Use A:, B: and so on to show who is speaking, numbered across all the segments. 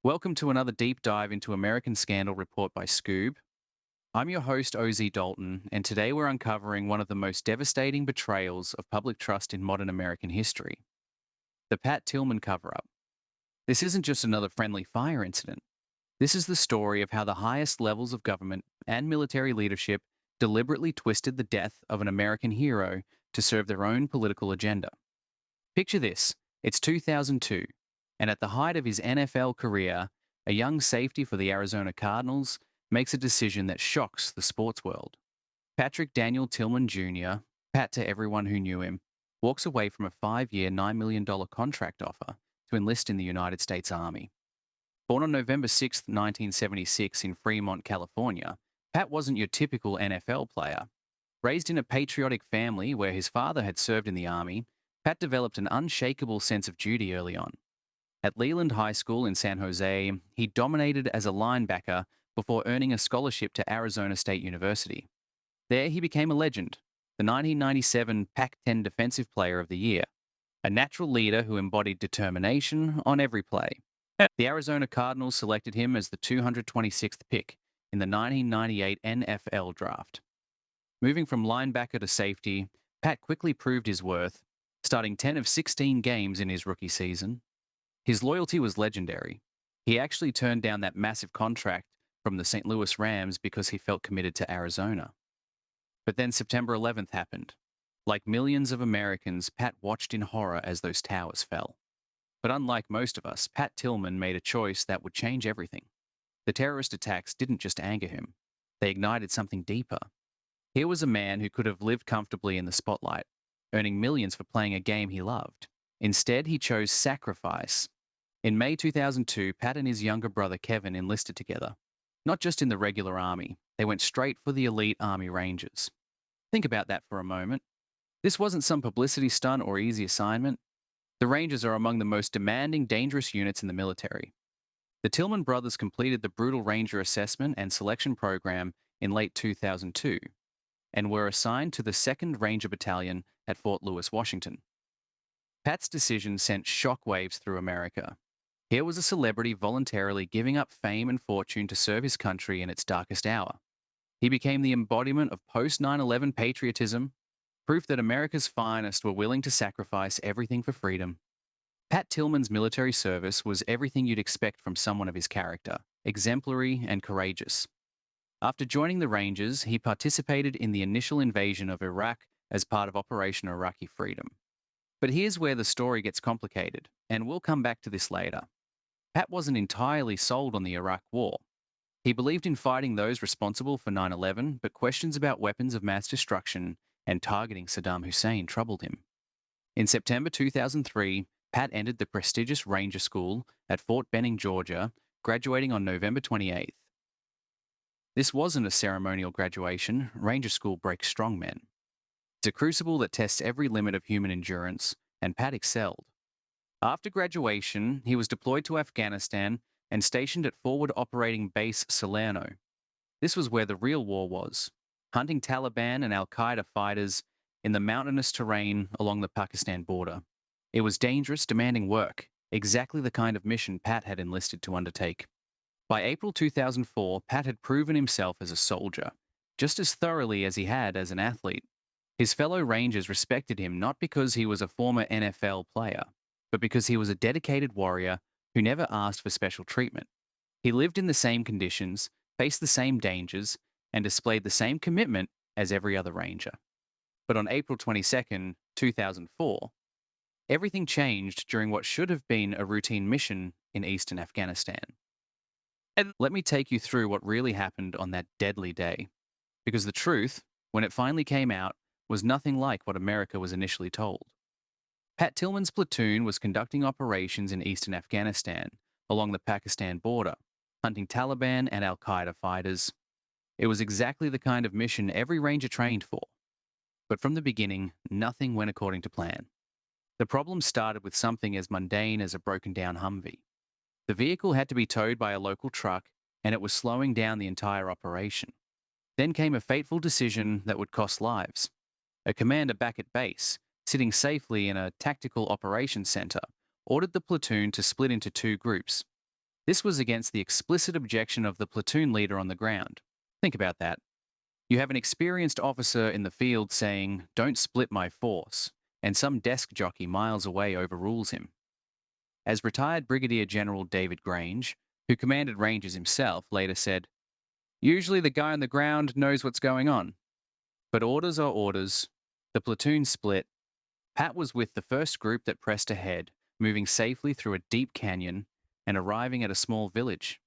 A: Welcome to another deep dive into American Scandal report by Skoob. I'm your host, OZ Dalton, and today we're uncovering one of the most devastating betrayals of public trust in modern American history, the Pat Tillman cover up. This isn't just another friendly fire incident. This is the story of how the highest levels of government and military leadership deliberately twisted the death of an American hero to serve their own political agenda. Picture this, it's 2002, and at the height of his NFL career, a young safety for the Arizona Cardinals makes a decision that shocks the sports world. Patrick Daniel Tillman Jr., Pat to everyone who knew him, walks away from a 5-year, $9 million contract offer to enlist in the United States Army. Born on November 6, 1976 in Fremont, California, Pat wasn't your typical NFL player. Raised in a patriotic family where his father had served in the Army, Pat developed an unshakable sense of duty early on. At Leland High School in San Jose, he dominated as a linebacker before earning a scholarship to Arizona State University. There, he became a legend, the 1997 Pac-10 Defensive Player of the Year, a natural leader who embodied determination on every play. The Arizona Cardinals selected him as the 226th pick in the 1998 NFL Draft. Moving from linebacker to safety, Pat quickly proved his worth, starting 10 of 16 games in his rookie season. His loyalty was legendary. He actually turned down that massive contract from the St. Louis Rams because he felt committed to Arizona. But then September 11th happened. Like millions of Americans, Pat watched in horror as those towers fell. But unlike most of us, Pat Tillman made a choice that would change everything. The terrorist attacks didn't just anger him, they ignited something deeper. Here was a man who could have lived comfortably in the spotlight, earning millions for playing a game he loved. Instead, he chose sacrifice. In May 2002, Pat and his younger brother Kevin enlisted together. Not just in the regular army, they went straight for the elite Army Rangers. Think about that for a moment. This wasn't some publicity stunt or easy assignment. The Rangers are among the most demanding, dangerous units in the military. The Tillman brothers completed the brutal Ranger assessment and selection program in late 2002 and were assigned to the 2nd Ranger Battalion at Fort Lewis, Washington. Pat's decision sent shockwaves through America. Here was a celebrity voluntarily giving up fame and fortune to serve his country in its darkest hour. He became the embodiment of post-9/11 patriotism, proof that America's finest were willing to sacrifice everything for freedom. Pat Tillman's military service was everything you'd expect from someone of his character, exemplary and courageous. After joining the Rangers, he participated in the initial invasion of Iraq as part of Operation Iraqi Freedom. But here's where the story gets complicated, and we'll come back to this later. Pat wasn't entirely sold on the Iraq War. He believed in fighting those responsible for 9/11, but questions about weapons of mass destruction and targeting Saddam Hussein troubled him. In September 2003, Pat entered the prestigious Ranger School at Fort Benning, Georgia, graduating on November 28th. This wasn't a ceremonial graduation. Ranger School breaks strong men. It's a crucible that tests every limit of human endurance, and Pat excelled. After graduation, he was deployed to Afghanistan and stationed at Forward Operating Base Salerno. This was where the real war was, hunting Taliban and Al-Qaeda fighters in the mountainous terrain along the Pakistan border. It was dangerous, demanding work, exactly the kind of mission Pat had enlisted to undertake. By April 2004, Pat had proven himself as a soldier, just as thoroughly as he had as an athlete. His fellow Rangers respected him not because he was a former NFL player, but because he was a dedicated warrior who never asked for special treatment. He lived in the same conditions, faced the same dangers, and displayed the same commitment as every other Ranger. But on April 22nd, 2004, everything changed during what should have been a routine mission in eastern Afghanistan. And let me take you through what really happened on that deadly day, because the truth, when it finally came out, was nothing like what America was initially told. Pat Tillman's platoon was conducting operations in eastern Afghanistan, along the Pakistan border, hunting Taliban and Al-Qaeda fighters. It was exactly the kind of mission every Ranger trained for. But from the beginning, nothing went according to plan. The problem started with something as mundane as a broken-down Humvee. The vehicle had to be towed by a local truck, and it was slowing down the entire operation. Then came a fateful decision that would cost lives. A commander back at base, sitting safely in a tactical operations center, ordered the platoon to split into two groups. This was against the explicit objection of the platoon leader on the ground. Think about that. You have an experienced officer in the field saying, "Don't split my force," and some desk jockey miles away overrules him. As retired Brigadier General David Grange, who commanded Rangers himself, later said, "Usually the guy on the ground knows what's going on. But orders are orders." The platoon split. Pat was with the first group that pressed ahead, moving safely through a deep canyon and arriving at a small village.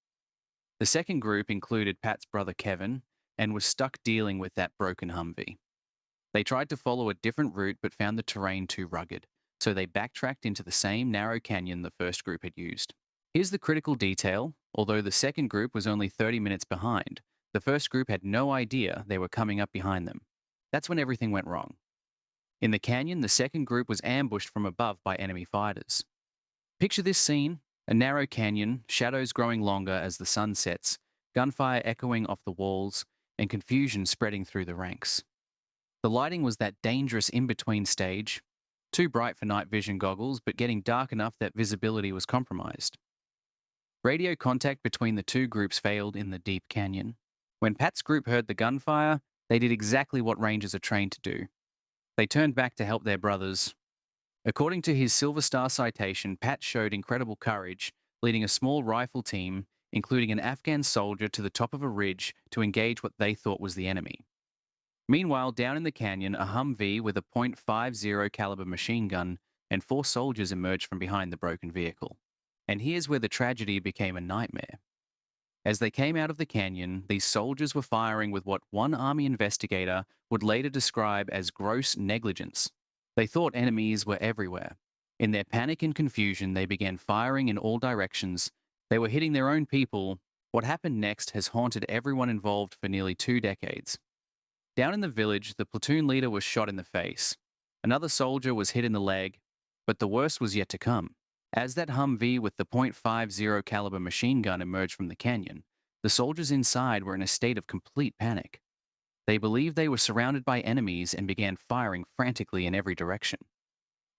A: The second group included Pat's brother Kevin and was stuck dealing with that broken Humvee. They tried to follow a different route but found the terrain too rugged, so they backtracked into the same narrow canyon the first group had used. Here's the critical detail: although the second group was only 30 minutes behind, the first group had no idea they were coming up behind them. That's when everything went wrong. In the canyon, the second group was ambushed from above by enemy fighters. Picture this scene: a narrow canyon, shadows growing longer as the sun sets, gunfire echoing off the walls, and confusion spreading through the ranks. The lighting was that dangerous in-between stage, too bright for night vision goggles, but getting dark enough that visibility was compromised. Radio contact between the two groups failed in the deep canyon. When Pat's group heard the gunfire, they did exactly what Rangers are trained to do. They turned back to help their brothers. According to his Silver Star citation, Pat showed incredible courage, leading a small rifle team, including an Afghan soldier, to the top of a ridge to engage what they thought was the enemy. Meanwhile, down in the canyon, a Humvee with a .50 caliber machine gun and 4 soldiers emerged from behind the broken vehicle. And here's where the tragedy became a nightmare. As they came out of the canyon, these soldiers were firing with what one Army investigator would later describe as gross negligence. They thought enemies were everywhere. In their panic and confusion, they began firing in all directions. They were hitting their own people. What happened next has haunted everyone involved for nearly 2 decades. Down in the village, the platoon leader was shot in the face. Another soldier was hit in the leg, but the worst was yet to come. As that Humvee with the .50 caliber machine gun emerged from the canyon, the soldiers inside were in a state of complete panic. They believed they were surrounded by enemies and began firing frantically in every direction.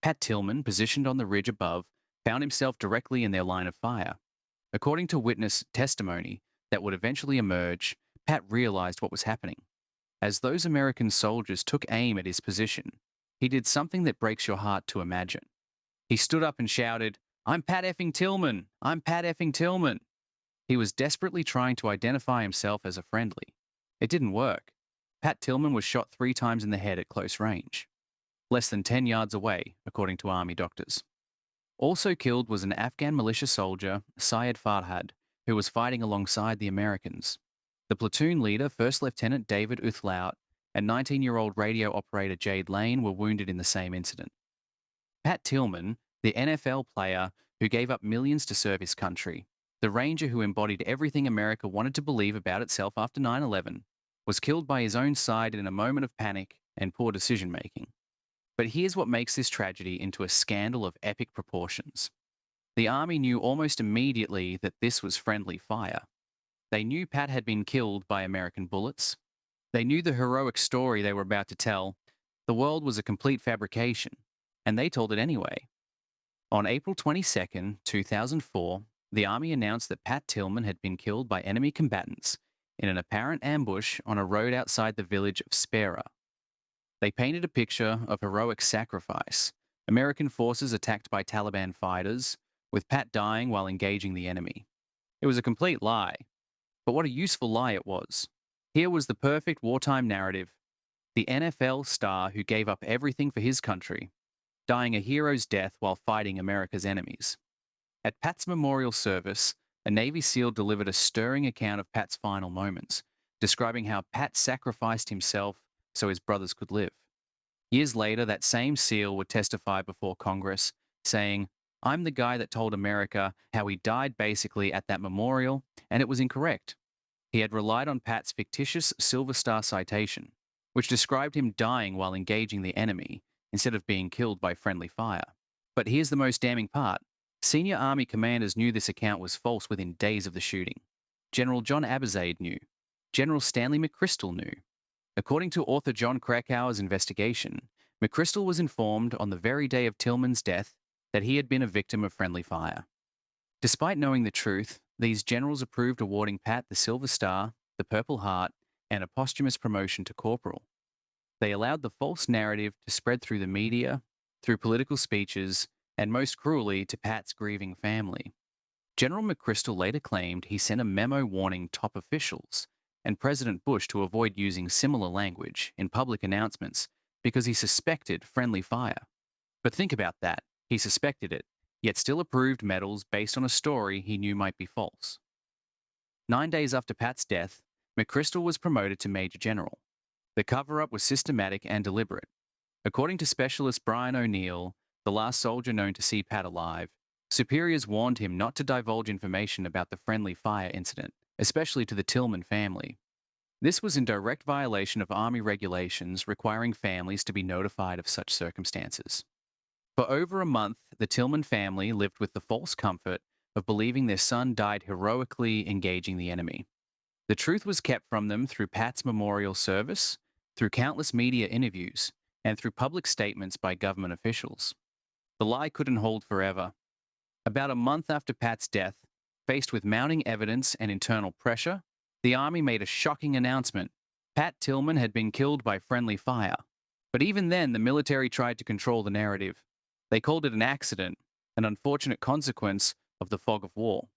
A: Pat Tillman, positioned on the ridge above, found himself directly in their line of fire. According to witness testimony that would eventually emerge, Pat realized what was happening. As those American soldiers took aim at his position, he did something that breaks your heart to imagine. He stood up and shouted, "I'm Pat effing Tillman! I'm Pat effing Tillman!" He was desperately trying to identify himself as a friendly. It didn't work. Pat Tillman was shot 3 times in the head at close range, less than 10 yards away, according to Army doctors. Also killed was an Afghan militia soldier, Syed Farhad, who was fighting alongside the Americans. The platoon leader, First Lieutenant David Uthlaut, and 19-year-old radio operator Jade Lane were wounded in the same incident. Pat Tillman, the NFL player who gave up millions to serve his country, the Ranger who embodied everything America wanted to believe about itself after 9/11, was killed by his own side in a moment of panic and poor decision-making. But here's what makes this tragedy into a scandal of epic proportions. The Army knew almost immediately that this was friendly fire. They knew Pat had been killed by American bullets. They knew the heroic story they were about to tell. The world was a complete fabrication, and they told it anyway. On April 22, 2004, the Army announced that Pat Tillman had been killed by enemy combatants in an apparent ambush on a road outside the village of Spera. They painted a picture of heroic sacrifice, American forces attacked by Taliban fighters, with Pat dying while engaging the enemy. It was a complete lie, but what a useful lie it was. Here was the perfect wartime narrative: the NFL star who gave up everything for his country, dying a hero's death while fighting America's enemies. At Pat's memorial service, a Navy SEAL delivered a stirring account of Pat's final moments, describing how Pat sacrificed himself so his brothers could live. Years later, that same SEAL would testify before Congress, saying, "I'm the guy that told America how he died basically at that memorial, and it was incorrect." He had relied on Pat's fictitious Silver Star citation, which described him dying while engaging the enemy instead of being killed by friendly fire. But here's the most damning part. Senior Army commanders knew this account was false within days of the shooting. General John Abizaid knew. General Stanley McChrystal knew. According to author John Krakauer's investigation, McChrystal was informed on the very day of Tillman's death that he had been a victim of friendly fire. Despite knowing the truth, These generals approved awarding Pat the Silver Star, the Purple Heart, and a posthumous promotion to corporal. They allowed the false narrative to spread through the media, through political speeches, and most cruelly to Pat's grieving family. General McChrystal later claimed he sent a memo warning top officials and President Bush to avoid using similar language in public announcements because he suspected friendly fire. But think about that. He suspected it, yet still approved medals based on a story he knew might be false. 9 days after Pat's death, McChrystal was promoted to Major General. The cover-up was systematic and deliberate. According to specialist Brian O'Neill, the last soldier known to see Pat alive, superiors warned him not to divulge information about the friendly fire incident, especially to the Tillman family. This was in direct violation of Army regulations requiring families to be notified of such circumstances. For over a month, the Tillman family lived with the false comfort of believing their son died heroically engaging the enemy. The truth was kept from them through Pat's memorial service, through countless media interviews, and through public statements by government officials. The lie couldn't hold forever. About a month after Pat's death, faced with mounting evidence and internal pressure, the Army made a shocking announcement. Pat Tillman had been killed by friendly fire. But even then, the military tried to control the narrative. They called it an accident, an unfortunate consequence of the fog of war.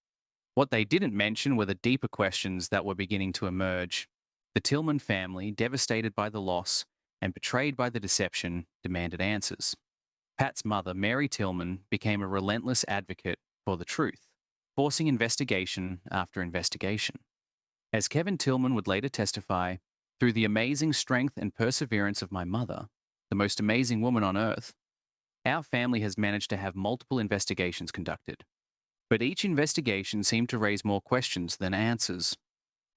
A: What they didn't mention were the deeper questions that were beginning to emerge. The Tillman family, devastated by the loss and betrayed by the deception, demanded answers. Pat's mother, Mary Tillman, became a relentless advocate for the truth, forcing investigation after investigation. As Kevin Tillman would later testify, through the amazing strength and perseverance of my mother, the most amazing woman on earth, our family has managed to have multiple investigations conducted. But each investigation seemed to raise more questions than answers.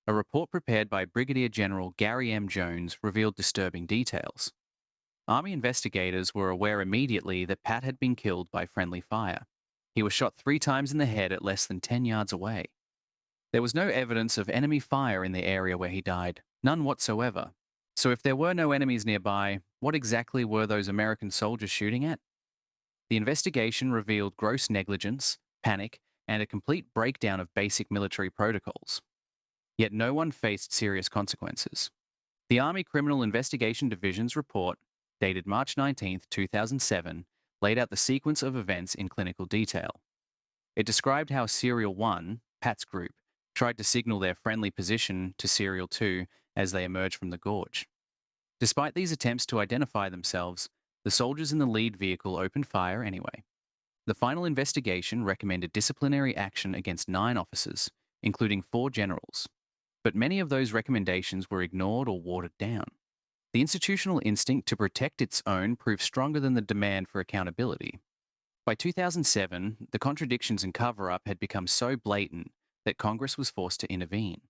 A: A report prepared by Brigadier General Gary M. Jones revealed disturbing details. Army investigators were aware immediately that Pat had been killed by friendly fire. He was shot 3 times in the head at less than 10 yards away. There was no evidence of enemy fire in the area where he died, none whatsoever. So if there were no enemies nearby, what exactly were those American soldiers shooting at? The investigation revealed gross negligence, panic, and a complete breakdown of basic military protocols. Yet no one faced serious consequences. The Army Criminal Investigation Division's report, dated March 19, 2007, laid out the sequence of events in clinical detail. It described how Serial 1, Pat's group, tried to signal their friendly position to Serial 2 as they emerged from the gorge. Despite these attempts to identify themselves, the soldiers in the lead vehicle opened fire anyway. The final investigation recommended disciplinary action against 9 officers, including 4 generals. But many of those recommendations were ignored or watered down. The institutional instinct to protect its own proved stronger than the demand for accountability. By 2007, the contradictions and cover-up had become so blatant that Congress was forced to intervene.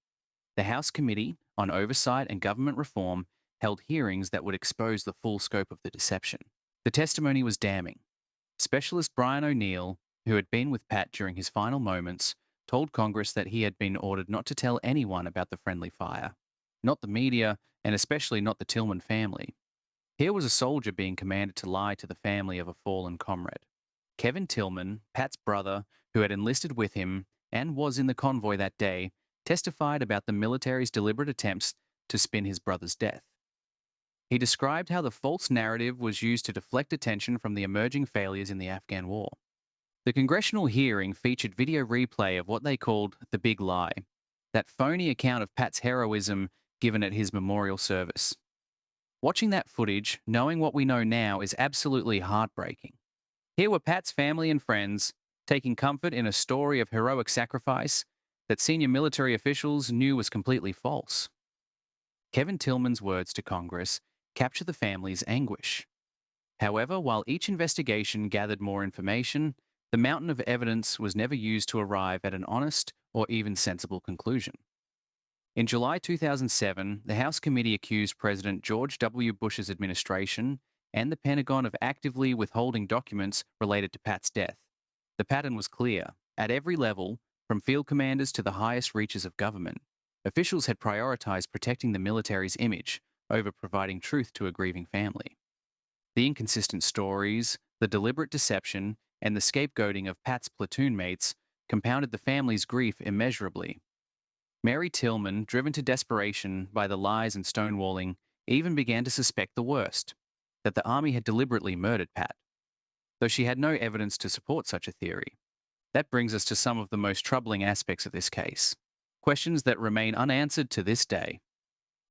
A: The House Committee on Oversight and Government Reform held hearings that would expose the full scope of the deception. The testimony was damning. Specialist Brian O'Neill, who had been with Pat during his final moments, told Congress that he had been ordered not to tell anyone about the friendly fire, not the media, and especially not the Tillman family. Here was a soldier being commanded to lie to the family of a fallen comrade. Kevin Tillman, Pat's brother, who had enlisted with him and was in the convoy that day, testified about the military's deliberate attempts to spin his brother's death. He described how the false narrative was used to deflect attention from the emerging failures in the Afghan war. The congressional hearing featured video replay of what they called the big lie, that phony account of Pat's heroism given at his memorial service. Watching that footage, knowing what we know now, is absolutely heartbreaking. Here were Pat's family and friends taking comfort in a story of heroic sacrifice that senior military officials knew was completely false. Kevin Tillman's words to Congress capture the family's anguish. However, while each investigation gathered more information, the mountain of evidence was never used to arrive at an honest or even sensible conclusion. In July 2007, the House Committee accused President George W. Bush's administration and the Pentagon of actively withholding documents related to Pat's death. The pattern was clear. At every level, from field commanders to the highest reaches of government, officials had prioritized protecting the military's image over providing truth to a grieving family. The inconsistent stories, the deliberate deception, and the scapegoating of Pat's platoon mates compounded the family's grief immeasurably. Mary Tillman, driven to desperation by the lies and stonewalling, even began to suspect the worst, that the army had deliberately murdered Pat, though she had no evidence to support such a theory. That brings us to some of the most troubling aspects of this case, questions that remain unanswered to this day.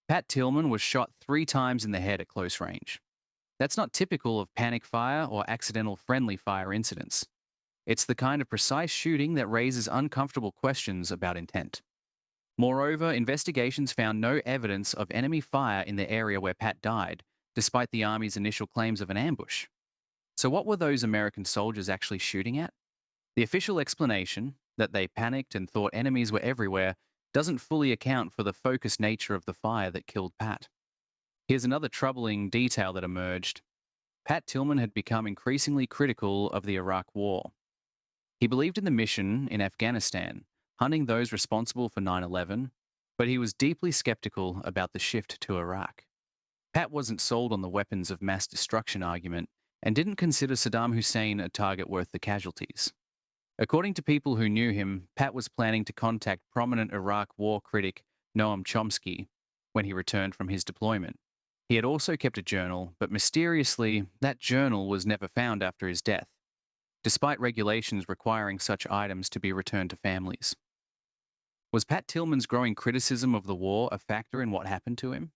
A: Pat Tillman was shot 3 times in the head at close range. That's not typical of panic fire or accidental friendly fire incidents. It's the kind of precise shooting that raises uncomfortable questions about intent. Moreover, investigations found no evidence of enemy fire in the area where Pat died, despite the Army's initial claims of an ambush. So what were those American soldiers actually shooting at? The official explanation, that they panicked and thought enemies were everywhere, doesn't fully account for the focused nature of the fire that killed Pat. Here's another troubling detail that emerged. Pat Tillman had become increasingly critical of the Iraq War. He believed in the mission in Afghanistan, hunting those responsible for 9/11, but he was deeply skeptical about the shift to Iraq. Pat wasn't sold on the weapons of mass destruction argument and didn't consider Saddam Hussein a target worth the casualties. According to people who knew him, Pat was planning to contact prominent Iraq war critic Noam Chomsky when he returned from his deployment. He had also kept a journal, but mysteriously, that journal was never found after his death, despite regulations requiring such items to be returned to families. Was Pat Tillman's growing criticism of the war a factor in what happened to him?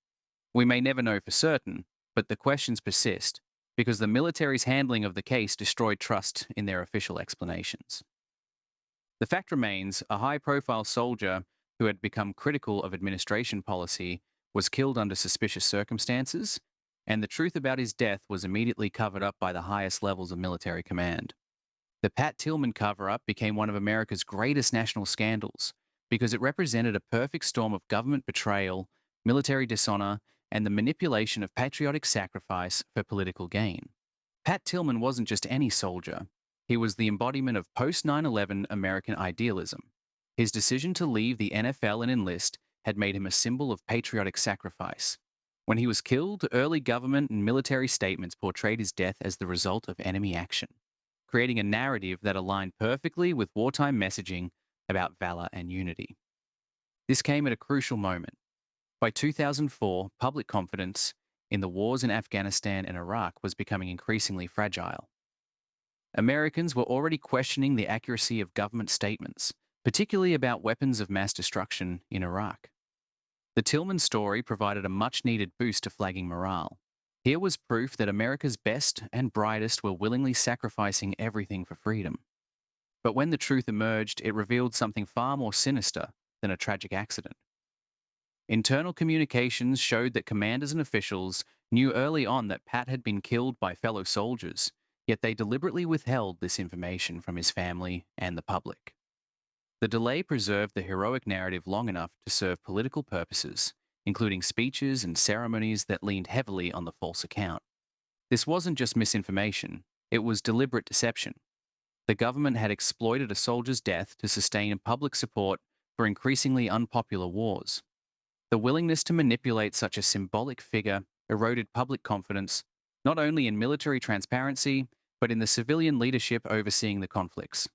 A: We may never know for certain, but the questions persist because the military's handling of the case destroyed trust in their official explanations. The fact remains, a high-profile soldier who had become critical of administration policy was killed under suspicious circumstances, and the truth about his death was immediately covered up by the highest levels of military command. The Pat Tillman cover-up became one of America's greatest national scandals because it represented a perfect storm of government betrayal, military dishonor, and the manipulation of patriotic sacrifice for political gain. Pat Tillman wasn't just any soldier. He was the embodiment of post-9/11 American idealism. His decision to leave the NFL and enlist had made him a symbol of patriotic sacrifice. When he was killed, early government and military statements portrayed his death as the result of enemy action, creating a narrative that aligned perfectly with wartime messaging about valor and unity. This came at a crucial moment. By 2004, public confidence in the wars in Afghanistan and Iraq was becoming increasingly fragile. Americans were already questioning the accuracy of government statements, particularly about weapons of mass destruction in Iraq. The Tillman story provided a much-needed boost to flagging morale. Here was proof that America's best and brightest were willingly sacrificing everything for freedom. But when the truth emerged, it revealed something far more sinister than a tragic accident. Internal communications showed that commanders and officials knew early on that Pat had been killed by fellow soldiers, yet they deliberately withheld this information from his family and the public. The delay preserved the heroic narrative long enough to serve political purposes, including speeches and ceremonies that leaned heavily on the false account. This wasn't just misinformation, it was deliberate deception. The government had exploited a soldier's death to sustain public support for increasingly unpopular wars. The willingness to manipulate such a symbolic figure eroded public confidence, not only in military transparency, but in the civilian leadership overseeing the conflicts.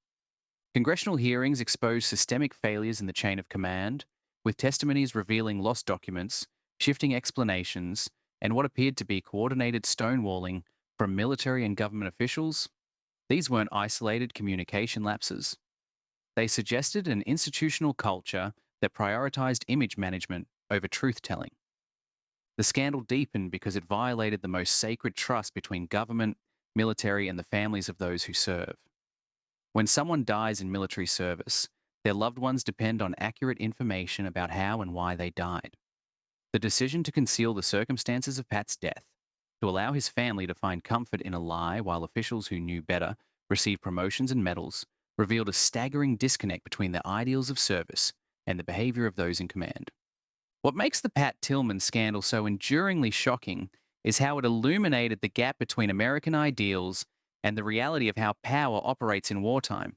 A: Congressional hearings exposed systemic failures in the chain of command, with testimonies revealing lost documents, shifting explanations, and what appeared to be coordinated stonewalling from military and government officials. These weren't isolated communication lapses. They suggested an institutional culture that prioritized image management over truth-telling. The scandal deepened because it violated the most sacred trust between government, military, and the families of those who serve. When someone dies in military service, their loved ones depend on accurate information about how and why they died. The decision to conceal the circumstances of Pat's death, to allow his family to find comfort in a lie while officials who knew better received promotions and medals, revealed a staggering disconnect between the ideals of service and the behavior of those in command. What makes the Pat Tillman scandal so enduringly shocking is how it illuminated the gap between American ideals and the reality of how power operates in wartime.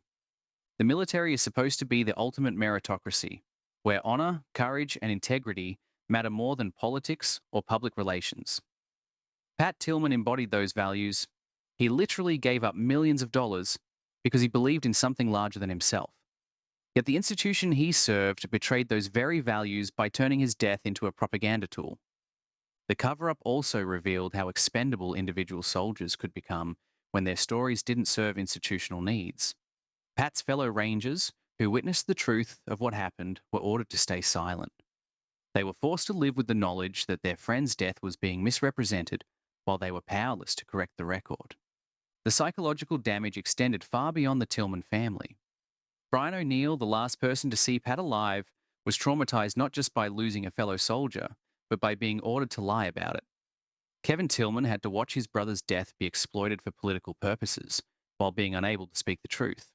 A: The military is supposed to be the ultimate meritocracy, where honor, courage, and integrity matter more than politics or public relations. Pat Tillman embodied those values. He literally gave up millions of dollars because he believed in something larger than himself. Yet the institution he served betrayed those very values by turning his death into a propaganda tool. The cover up also revealed how expendable individual soldiers could become when their stories didn't serve institutional needs. Pat's fellow Rangers, who witnessed the truth of what happened, were ordered to stay silent. They were forced to live with the knowledge that their friend's death was being misrepresented while they were powerless to correct the record. The psychological damage extended far beyond the Tillman family. Brian O'Neill, the last person to see Pat alive, was traumatized not just by losing a fellow soldier, but by being ordered to lie about it. Kevin Tillman had to watch his brother's death be exploited for political purposes, while being unable to speak the truth.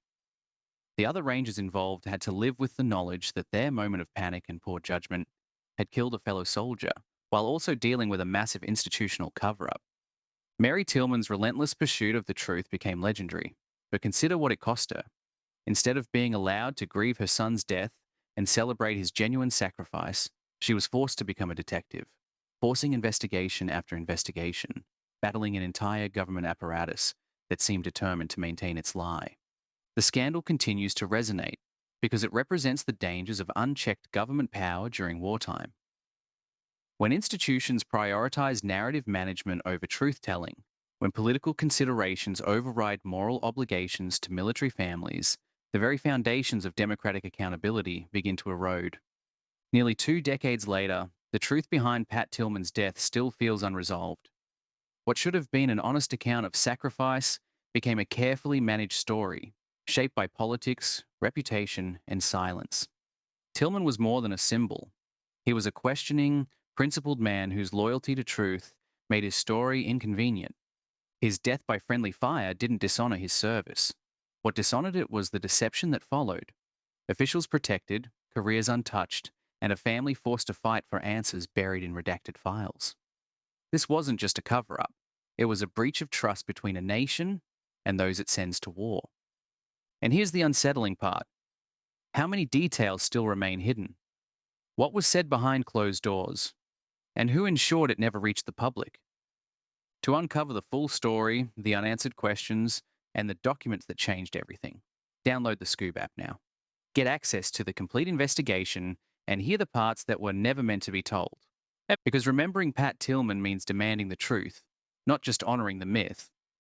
A: The other Rangers involved had to live with the knowledge that their moment of panic and poor judgment had killed a fellow soldier, while also dealing with a massive institutional cover up. Mary Tillman's relentless pursuit of the truth became legendary, but consider what it cost her. Instead of being allowed to grieve her son's death and celebrate his genuine sacrifice, she was forced to become a detective, forcing investigation after investigation, battling an entire government apparatus that seemed determined to maintain its lie. The scandal continues to resonate because it represents the dangers of unchecked government power during wartime. When institutions prioritize narrative management over truth telling, when political considerations override moral obligations to military families, the very foundations of democratic accountability begin to erode. Nearly 2 decades later, the truth behind Pat Tillman's death still feels unresolved. What should have been an honest account of sacrifice became a carefully managed story, shaped by politics, reputation, and silence. Tillman was more than a symbol. He was a questioning, principled man whose loyalty to truth made his story inconvenient. His death by friendly fire didn't dishonor his service. What dishonored it was the deception that followed. Officials protected, careers untouched, and a family forced to fight for answers buried in redacted files. This wasn't just a cover up, it was a breach of trust between a nation and those it sends to war. And here's the unsettling part: how many details still remain hidden? What was said behind closed doors? And who ensured it never reached the public? To uncover the full story, the unanswered questions, and the documents that changed everything, download the Skoob app now. Get access to the complete investigation and hear the parts that were never meant to be told. Because remembering Pat Tillman means demanding the truth, not just honoring the myth.